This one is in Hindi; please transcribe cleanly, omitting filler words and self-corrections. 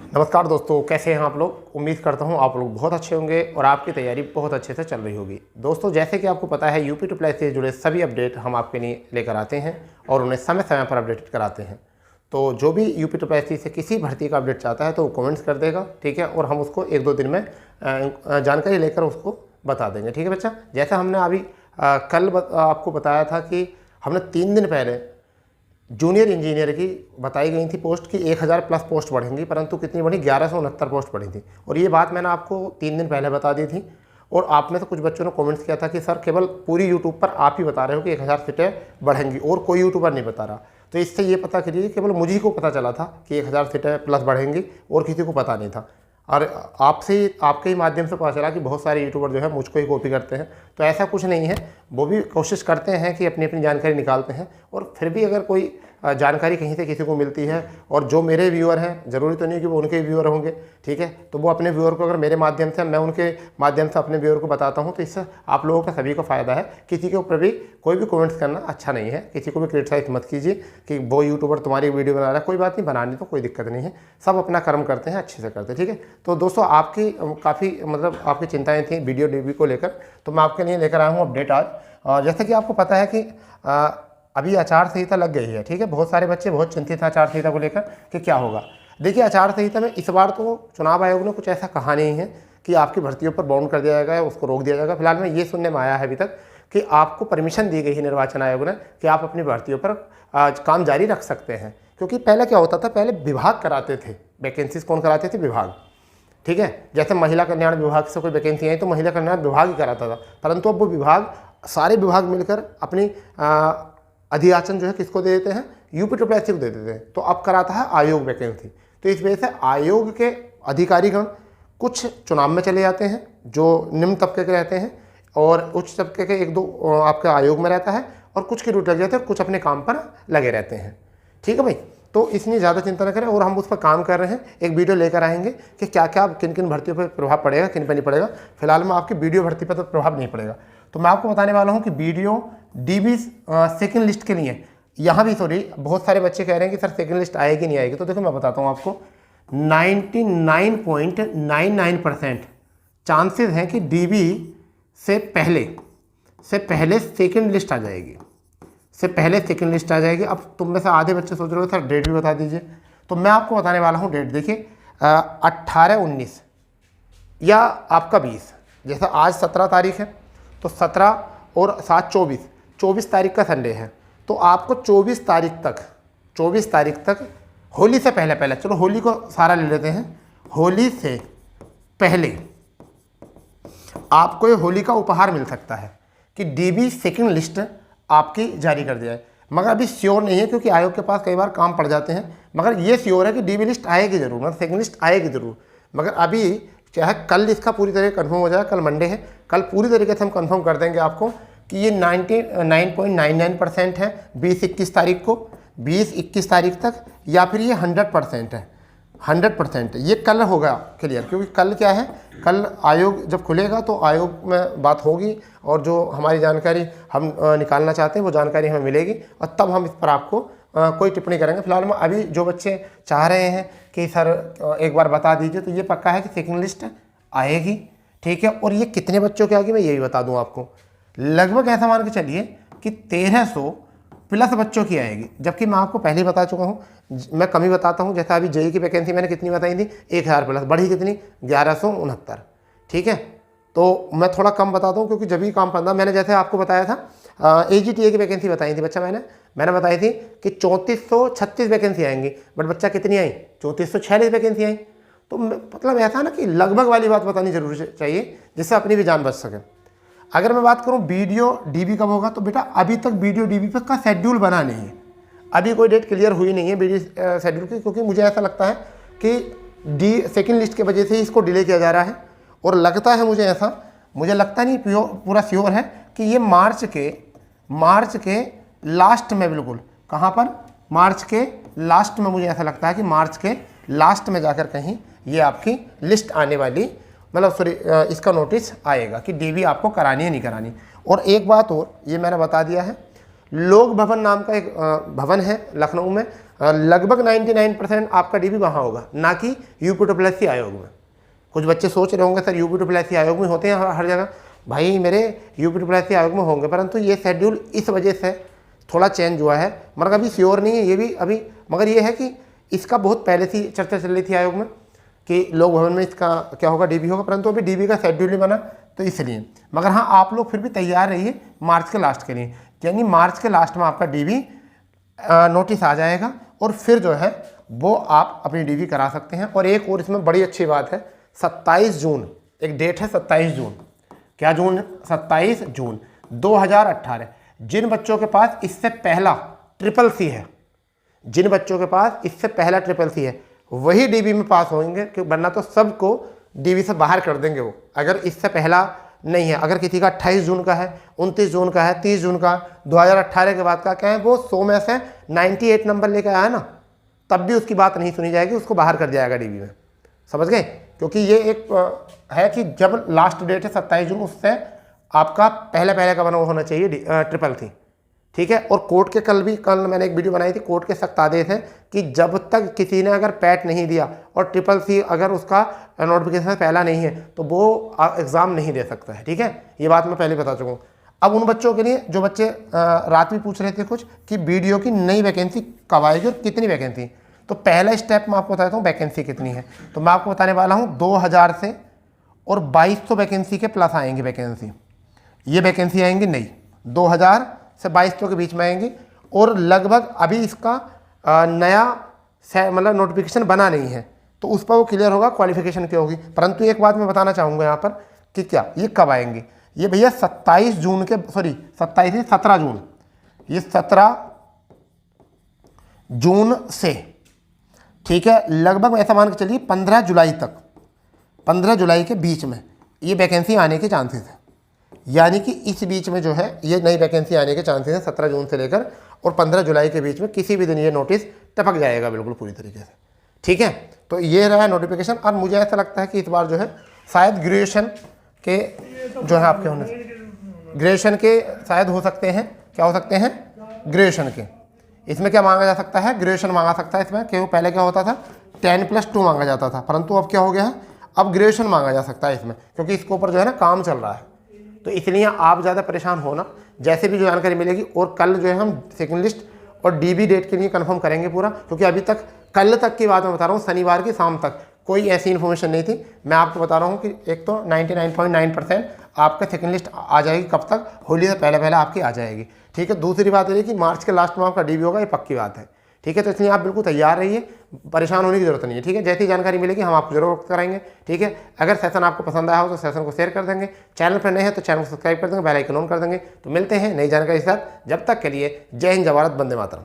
नमस्कार दोस्तों, कैसे हैं आप लोग। उम्मीद करता हूं आप लोग बहुत अच्छे होंगे और आपकी तैयारी बहुत अच्छे से चल रही होगी। दोस्तों, जैसे कि आपको पता है यूपी ट्रिपल एस से जुड़े सभी अपडेट हम आपके लिए लेकर आते हैं और उन्हें समय समय पर अपडेट कराते हैं। तो जो भी यूपी ट्रिपल एस से किसी भर्ती का अपडेट चाहता है तो वो कमेंट्स कर देगा, ठीक है, और हम उसको 1-2 दिन में जानकारी लेकर उसको बता देंगे, ठीक है बच्चा। जैसा हमने अभी कल आपको बताया था कि हमने 3 दिन पहले जूनियर इंजीनियर की बताई गई थी पोस्ट की 1000 प्लस पोस्ट बढ़ेंगी, परंतु कितनी बढ़ी, 1169 पोस्ट बढ़ी थी। और ये बात मैंने आपको 3 दिन पहले बता दी थी और आप में से कुछ बच्चों ने कमेंट्स किया था कि सर केवल पूरी यूट्यूब पर आप ही बता रहे हो कि 1000 सीटें बढ़ेंगी और कोई यूट्यूबर नहीं बता रहा। तो इससे ये पता करिए केवल मुझे ही को पता चला था कि 1000 सीटें प्लस बढ़ेंगी और किसी को पता नहीं था। और आपसे आपके ही माध्यम से पता चला कि बहुत सारे यूट्यूबर जो है मुझको ही कॉपी करते हैं। तो ऐसा कुछ नहीं है, वो भी कोशिश करते हैं कि अपनी अपनी जानकारी निकालते हैं और फिर भी अगर कोई जानकारी कहीं से किसी को मिलती है और जो मेरे व्यूअर हैं, ज़रूरी तो नहीं कि वो उनके व्यूअर होंगे, ठीक है, तो वो अपने व्यूअर को अगर मेरे माध्यम से, मैं उनके माध्यम से अपने व्यूअर को बताता हूँ तो इससे आप लोगों का सभी को फ़ायदा है। किसी के ऊपर भी कोई भी कमेंट्स करना अच्छा नहीं है, किसी को भी क्रिटिसाइज मत कीजिए कि वो यूट्यूबर तुम्हारी वीडियो बना रहा है। कोई बात नहीं, बनाने तो कोई दिक्कत नहीं है, सब अपना कर्म करते हैं, अच्छे से करते हैं, ठीक है। तो दोस्तों, आपकी काफ़ी मतलब आपकी चिंताएँ थी वीडियो डीबी को लेकर, तो मैं आपके लिए लेकर आया हूँ अपडेट आज। जैसे कि आपको पता है कि अभी आचार संहिता लग गई है, ठीक है। बहुत सारे बच्चे बहुत चिंतित हैं आचार संहिता को लेकर कि क्या होगा। देखिए, आचार संहिता में इस बार तो चुनाव आयोग ने कुछ ऐसा कहा नहीं है कि आपकी भर्तियों पर बाउंड कर दिया जाएगा, उसको रोक दिया जाएगा। फिलहाल में ये सुनने में आया है अभी तक कि आपको परमिशन दी गई है निर्वाचन आयोग ने कि आप अपनी भर्तियों पर काम जारी रख सकते हैं। क्योंकि पहले क्या होता था, पहले विभाग कराते थे वैकेंसीज। कौन कराते थे? विभाग, ठीक है। जैसे महिला कल्याण विभाग से कोई वैकेंसी आई तो महिला कल्याण विभाग ही कराता था, परंतु अब वो विभाग, सारे विभाग मिलकर अपनी अधियाचन जो है किसको दे देते हैं? यूपी ट्रिपल एस को दे देते हैं। तो अब कराता है आयोग वैकेंसी। तो इस वजह से आयोग के अधिकारीगण कुछ चुनाव में चले जाते हैं जो निम्न तबके के रहते हैं, और उच्च तबके के 1-2 आपका आयोग में रहता है, और कुछ की ड्यूटी लग जाते हैं और कुछ अपने काम पर लगे रहते हैं, ठीक है भाई। तो इसलिए ज़्यादा चिंता न करें और हम उस पर काम कर रहे हैं। एक वीडियो लेकर आएंगे कि क्या क्या किन किन भर्तियों पर प्रभाव पड़ेगा, किन पर नहीं पड़ेगा। फिलहाल में आपकी वीडियो भर्ती पर तो प्रभाव नहीं पड़ेगा। तो मैं आपको बताने वाला हूँ कि वीडियो डीबी सेकंड लिस्ट के लिए यहाँ भी, सॉरी, बहुत सारे बच्चे कह रहे हैं कि सर सेकंड लिस्ट आएगी नहीं आएगी। तो देखो मैं बताता हूँ आपको, 99.99% चांसेस हैं कि डीबी से पहले सेकंड लिस्ट आ जाएगी, अब तुम में से आधे बच्चे सोच रहे हो सर डेट भी बता दीजिए। तो मैं आपको बताने वाला हूँ डेट। देखिए, 18-19 या आपका 20, जैसा आज 17 तारीख है तो 17 और 7 24 तारीख का संडे है। तो आपको 24 तारीख तक होली से पहले, चलो होली को सारा ले लेते हैं, होली से पहले आपको ये होली का उपहार मिल सकता है कि डीबी सेकंड लिस्ट आपकी जारी कर दिया है। मगर अभी श्योर नहीं है क्योंकि आयोग के पास कई बार काम पड़ जाते हैं, मगर ये श्योर है कि डीबी लिस्ट आएगी जरूर, मतलब सेकंड लिस्ट आएगी जरूर। मगर अभी चाहे कल इसका पूरी तरह कन्फर्म हो जाए, कल मंडे है, कल पूरी तरीके से हम कन्फर्म कर देंगे आपको कि ये 99.99% है 20-21 तारीख को, 20-21 तारीख तक, या फिर ये 100% है, 100% ये कल होगा क्लियर। क्योंकि कल क्या है, कल आयोग जब खुलेगा तो आयोग में बात होगी और जो हमारी जानकारी हम निकालना चाहते हैं वो जानकारी हमें मिलेगी और तब हम इस पर आपको कोई टिप्पणी करेंगे। फिलहाल में अभी जो बच्चे चाह रहे हैं कि सर एक बार बता दीजिए, तो ये पक्का है कि सेकंड लिस्ट आएगी, ठीक है। और ये कितने बच्चों की आएगी मैं ये भी बता दूं आपको, लगभग ऐसा मान के चलिए कि 1300 प्लस बच्चों की आएगी। जबकि मैं आपको पहले ही बता चुका हूँ, मैं कम ही बताता हूँ। जैसे अभी जेई की वैकेंसी मैंने कितनी बताई थी, 1000 प्लस, बढ़ी कितनी, 1169, ठीक है। तो मैं थोड़ा कम बताता हूँ क्योंकि जब भी काम पड़ता, मैंने जैसे आपको बताया था AGTA की वैकेंसी बताई थी बच्चा, मैंने बताई थी कि 3436 वैकेंसी आएंगी, बट बच्चा कितनी आई, 3446 वैकेंसी आई। तो मतलब ऐसा ना कि लगभग वाली बात बतानी जरूरी चाहिए जिससे अपनी भी जान बच सके। अगर मैं बात करूं वीडियो डीबी कब होगा, तो बेटा अभी तक वीडियो डीबी पर का शेड्यूल बना नहीं है, अभी कोई डेट क्लियर हुई नहीं है वीडियो शेड्यूल की, क्योंकि मुझे ऐसा लगता है कि सेकंड लिस्ट की वजह से ही इसको डिले किया जा रहा है। और लगता है मुझे लगता नहीं पूरा श्योर है कि ये मार्च के लास्ट में, बिल्कुल कहाँ पर, मार्च के लास्ट में, मुझे ऐसा लगता है कि मार्च के लास्ट में जाकर कहीं ये आपकी लिस्ट आने वाली, मतलब सॉरी इसका नोटिस आएगा कि डीबी आपको करानी है नहीं करानी। और एक बात और, ये मैंने बता दिया है, लोक भवन नाम का एक भवन है लखनऊ में, लगभग 99% आपका डीबी वहाँ होगा, ना कि यूपीडब्ल्यूएससी आयोग में। कुछ बच्चे सोच रहे होंगे सर यूपीडब्ल्यूएससी आयोग में होते हैं हर जगह। भाई मेरे यूपीडब्ल्यूएससी आयोग में होंगे, परंतु ये शेड्यूल इस वजह से थोड़ा चेंज हुआ है, मगर अभी श्योर नहीं है ये भी अभी। मगर ये है कि इसका बहुत पहले से चर्चा चल रही थी आयोग में कि लोक भवन में इसका क्या होगा, डीबी होगा, परंतु अभी डीबी का शेड्यूल नहीं बना, तो इसलिए। मगर हाँ, आप लोग फिर भी तैयार रहिए मार्च के लास्ट के लिए, यानी मार्च के लास्ट में आपका डीबी नोटिस आ जाएगा और फिर जो है वो आप अपनी डीबी करा सकते हैं। और एक और इसमें बड़ी अच्छी बात है, 27 जून एक डेट है, 27 जून, क्या जून, 27 जून 2018। जिन बच्चों के पास इससे पहला ट्रिपल सी है, जिन बच्चों के पास इससे पहला ट्रिपल सी है, वही डीबी में पास होंगे, क्योंकि वरना तो सबको डीबी से बाहर कर देंगे वो, अगर इससे पहला नहीं है। अगर किसी का 28 जून का है, 29 जून का है, 30 जून का, 2018 के बाद का, क्या है वो 100 में से 98 नंबर लेकर आया ना, तब भी उसकी बात नहीं सुनी जाएगी, उसको बाहर कर दिया जाएगा डीबी में। समझ गए? क्योंकि ये एक है कि जब लास्ट डेट है 27 जून, उससे आपका पहले का बना होना चाहिए ट्रिपल सी, ठीक है। और कोर्ट के कल मैंने एक वीडियो बनाई थी, कोर्ट के सख्त आदेश है कि जब तक किसी ने अगर पैट नहीं दिया और ट्रिपल सी अगर उसका नोटिफिकेशन पहला नहीं है, तो वो एग्ज़ाम नहीं दे सकता है, ठीक है। ये बात मैं पहले बता चुका हूँ। अब उन बच्चों के लिए जो बच्चे रात में पूछ रहे थे कुछ कि वीडियो की नई वैकेंसी कब आएगी और कितनी वैकेंसी, तो पहला स्टेप मैं आपको बताता हूँ वैकेंसी कितनी है। तो मैं आपको बताने वाला हूँ 2000 से और 2200 वैकेंसी के प्लस आएंगी वैकेंसी। ये वैकेंसी आएंगी नई 2000 से 2200 के बीच में आएंगी। और लगभग अभी इसका नया मतलब नोटिफिकेशन बना नहीं है, तो उस पर वो क्लियर होगा क्वालिफिकेशन क्या होगी। परंतु एक बात मैं बताना चाहूँगा यहाँ पर कि क्या ये कब आएंगी, ये भैया 27 जून के 17 जून, ये 17 जून से, ठीक है, लगभग ऐसा मान के चलिए 15 जुलाई तक, 15 जुलाई के बीच में ये वैकेंसी आने के चांसेस है। यानी कि इस बीच में जो है ये नई वैकेंसी आने के चांसेस हैं 17 जून से लेकर और 15 जुलाई के बीच में, किसी भी दिन ये नोटिस टपक जाएगा बिल्कुल पूरी तरीके से, ठीक है। तो ये रहा नोटिफिकेशन। और मुझे ऐसा लगता है कि इस बार जो है शायद ग्रेजुएशन के जो है आपके होने, ग्रेजुएशन के शायद हो सकते हैं, क्या हो सकते हैं, ग्रेजुएशन के। इसमें क्या मांगा जा सकता है, ग्रेजुएशन मांगा सकता है इसमें, क्योंकि पहले क्या होता था 10+2 मांगा जाता था, परंतु अब क्या हो गया है, अब ग्रेजुएशन मांगा जा सकता है इसमें, क्योंकि इसके ऊपर जो है ना काम चल रहा है। तो इसलिए आप ज़्यादा परेशान होना, जैसे भी जो जानकारी मिलेगी। और कल जो है हम सेकंड लिस्ट और डीबी डेट के लिए कंफर्म करेंगे पूरा, क्योंकि अभी तक कल तक की बात मैं बता रहा हूँ, शनिवार की शाम तक कोई ऐसी इन्फॉर्मेशन नहीं थी। मैं आपको बता रहा हूँ कि एक तो 99.9% आपका सेकंड लिस्ट आ जाएगी, कब तक, होली से पहले आपकी आ जाएगी, ठीक है। दूसरी बात ये कि मार्च के लास्ट में आपका डीबी होगा, ये पक्की बात है, ठीक है। तो इसलिए आप बिल्कुल तैयार रहिए, परेशान होने की जरूरत नहीं है, ठीक है। जैसी जानकारी मिलेगी हम आपको जरूर वक्त कराएंगे, ठीक है। अगर सेशन आपको पसंद आया हो तो सेशन को शेयर कर देंगे, चैनल पर नए हैं तो चैनल को सब्सक्राइब कर देंगे, बेल आइकन ऑन कर देंगे। तो मिलते हैं नई जानकारी के साथ, जब तक के लिए जय हिंद, जय भारत, वंदे मातरम।